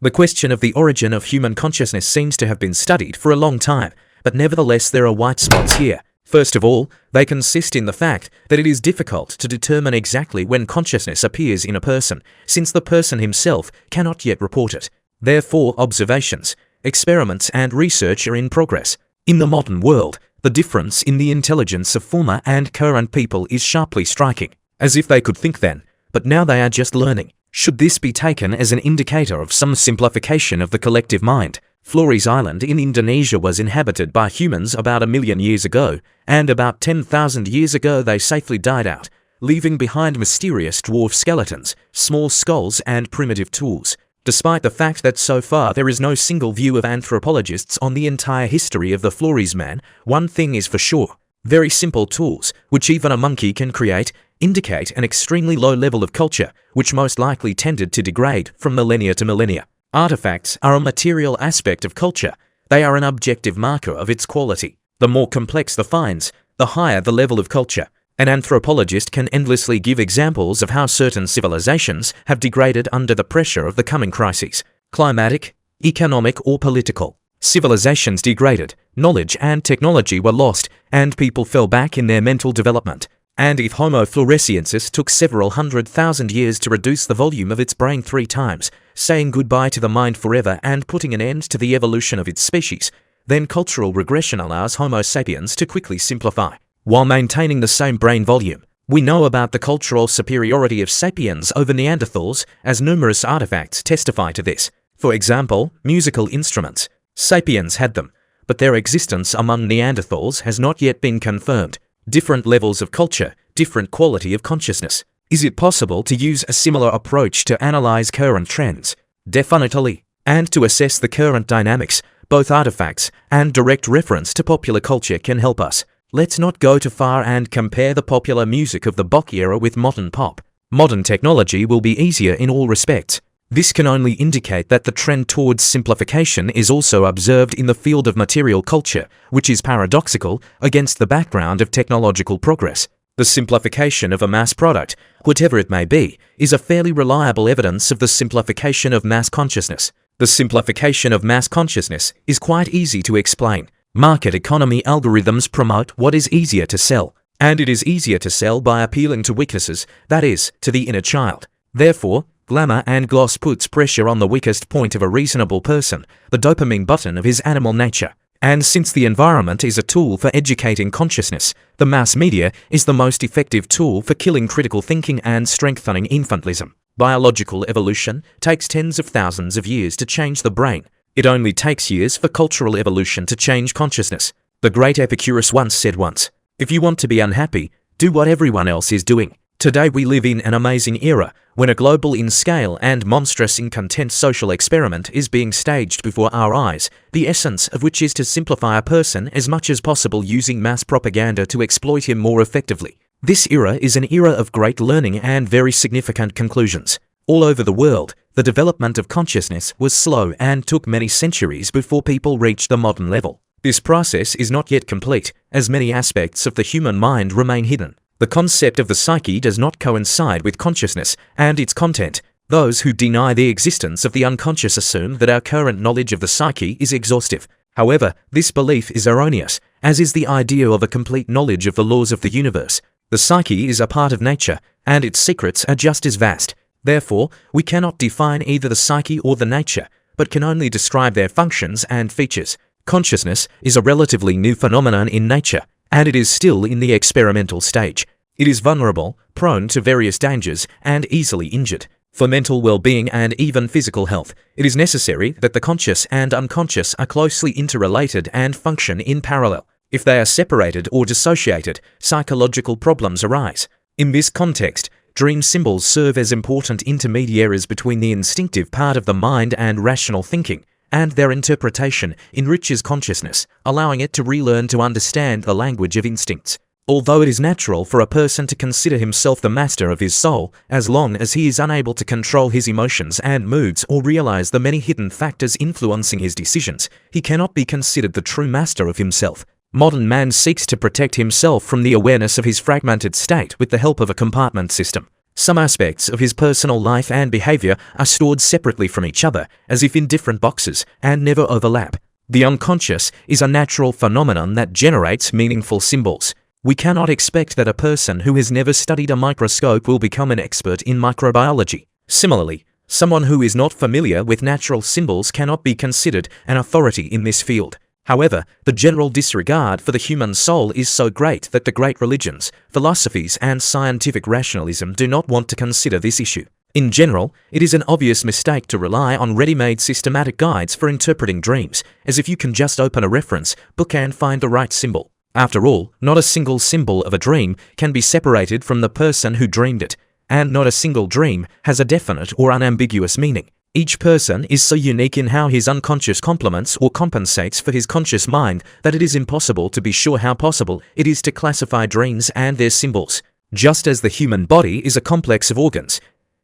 The question of the origin of human consciousness seems to have been studied for a long time, but nevertheless there are white spots here. First of all, they consist in the fact that it is difficult to determine exactly when consciousness appears in a person, since the person himself cannot yet report it. Therefore, observations, experiments, and research are in progress. In the modern world, the difference in the intelligence of former and current people is sharply striking, as if they could think then, but now they are just learning. Should this be taken as an indicator of some simplification of the collective mind? Flores Island in Indonesia was inhabited by humans about 1 million years ago, and about 10,000 years ago they safely died out, leaving behind mysterious dwarf skeletons, small skulls, and primitive tools. Despite the fact that so far there is no single view of anthropologists on the entire history of the Flores man, one thing is for sure. Very simple tools, which even a monkey can create, indicate an extremely low level of culture, which most likely tended to degrade from millennia to millennia. Artifacts are a material aspect of culture. They are an objective marker of its quality. The more complex the finds, the higher the level of culture. An anthropologist can endlessly give examples of how certain civilizations have degraded under the pressure of the coming crises, climatic, economic, or political. Civilizations degraded, knowledge and technology were lost, and people fell back in their mental development. And if Homo floresiensis took several 100,000 years to reduce the volume of its brain 3 times, saying goodbye to the mind forever and putting an end to the evolution of its species, then cultural regression allows Homo sapiens to quickly simplify, while maintaining the same brain volume. We know about the cultural superiority of sapiens over Neanderthals, as numerous artifacts testify to this. For example, musical instruments. Sapiens had them, but their existence among Neanderthals has not yet been confirmed. Different levels of culture, different quality of consciousness. Is it possible to use a similar approach to analyze current trends? Definitely. And to assess the current dynamics, both artifacts and direct reference to popular culture can help us. Let's not go too far and compare the popular music of the Bach era with modern pop. Modern technology will be easier in all respects. This can only indicate that the trend towards simplification is also observed in the field of material culture, which is paradoxical against the background of technological progress. The simplification of a mass product, whatever it may be, is a fairly reliable evidence of the simplification of mass consciousness. The simplification of mass consciousness is quite easy to explain. Market economy algorithms promote what is easier to sell, and it is easier to sell by appealing to weaknesses, that is, to the inner child. Therefore, glamour and gloss puts pressure on the weakest point of a reasonable person, the dopamine button of his animal nature. And since the environment is a tool for educating consciousness, the mass media is the most effective tool for killing critical thinking and strengthening infantilism. Biological evolution takes tens of thousands of years to change the brain. It only takes years for cultural evolution to change consciousness. The great Epicurus once said if you want to be unhappy, do what everyone else is doing. Today we live in an amazing era, when a global in scale and monstrous in content social experiment is being staged before our eyes, the essence of which is to simplify a person as much as possible using mass propaganda to exploit him more effectively. This era is an era of great learning and very significant conclusions. All over the world, the development of consciousness was slow and took many centuries before people reached the modern level. This process is not yet complete, as many aspects of the human mind remain hidden. The concept of the psyche does not coincide with consciousness and its content. Those who deny the existence of the unconscious assume that our current knowledge of the psyche is exhaustive. However, this belief is erroneous, as is the idea of a complete knowledge of the laws of the universe. The psyche is a part of nature, and its secrets are just as vast. Therefore, we cannot define either the psyche or the nature, but can only describe their functions and features. Consciousness is a relatively new phenomenon in nature, and it is still in the experimental stage. It is vulnerable, prone to various dangers, and easily injured. For mental well-being and even physical health, it is necessary that the conscious and unconscious are closely interrelated and function in parallel. If they are separated or dissociated, psychological problems arise. In this context, dream symbols serve as important intermediaries between the instinctive part of the mind and rational thinking, and their interpretation enriches consciousness, allowing it to relearn to understand the language of instincts. Although it is natural for a person to consider himself the master of his soul, as long as he is unable to control his emotions and moods or realize the many hidden factors influencing his decisions, he cannot be considered the true master of himself. Modern man seeks to protect himself from the awareness of his fragmented state with the help of a compartment system. Some aspects of his personal life and behavior are stored separately from each other, as if in different boxes, and never overlap. The unconscious is a natural phenomenon that generates meaningful symbols. We cannot expect that a person who has never studied a microscope will become an expert in microbiology. Similarly, someone who is not familiar with natural symbols cannot be considered an authority in this field. However, the general disregard for the human soul is so great that the great religions, philosophies, and scientific rationalism do not want to consider this issue. In general, it is an obvious mistake to rely on ready-made systematic guides for interpreting dreams, as if you can just open a reference book and find the right symbol. After all, not a single symbol of a dream can be separated from the person who dreamed it, and not a single dream has a definite or unambiguous meaning. Each person is so unique in how his unconscious complements or compensates for his conscious mind that it is impossible to be sure how possible it is to classify dreams and their symbols. Just as the human body is a complex of organs,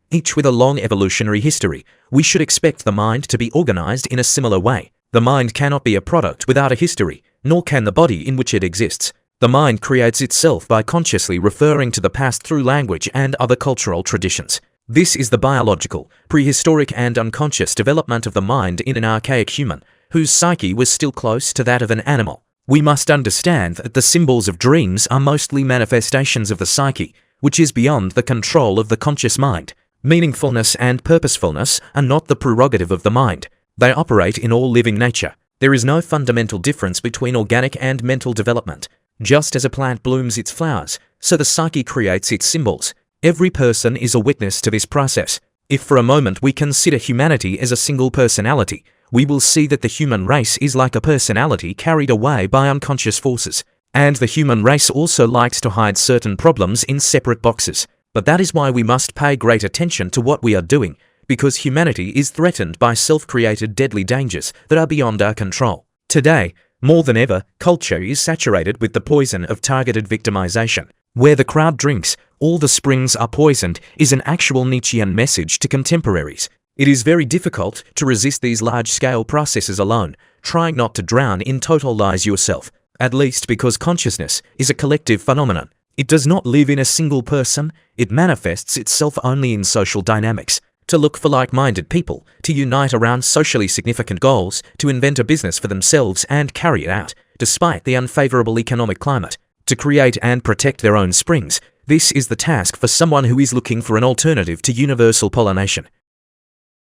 each with a long evolutionary history, we should expect the mind to be organized in a similar way. The mind cannot be a product without a history, nor can the body in which it exists. The mind creates itself by consciously referring to the past through language and other cultural traditions. This is the biological, prehistoric and unconscious development of the mind in an archaic human, whose psyche was still close to that of an animal. We must understand that the symbols of dreams are mostly manifestations of the psyche, which is beyond the control of the conscious mind. Meaningfulness and purposefulness are not the prerogative of the mind. They operate in all living nature. There is no fundamental difference between organic and mental development. Just as a plant blooms its flowers, so the psyche creates its symbols. Every person is a witness to this process. If for a moment we consider humanity as a single personality, we will see that the human race is like a personality carried away by unconscious forces. And the human race also likes to hide certain problems in separate boxes. But that is why we must pay great attention to what we are doing, because humanity is threatened by self-created deadly dangers that are beyond our control. Today, more than ever, culture is saturated with the poison of targeted victimization. Where the crowd drinks, all the springs are poisoned is an actual Nietzschean message to contemporaries. It is very difficult to resist these large-scale processes alone, trying not to drown in total lies yourself, at least because consciousness is a collective phenomenon. It does not live in a single person, it manifests itself only in social dynamics. To look for like-minded people, to unite around socially significant goals, to invent a business for themselves and carry it out, despite the unfavorable economic climate, to create and protect their own springs. This is the task for someone who is looking for an alternative to universal pollination.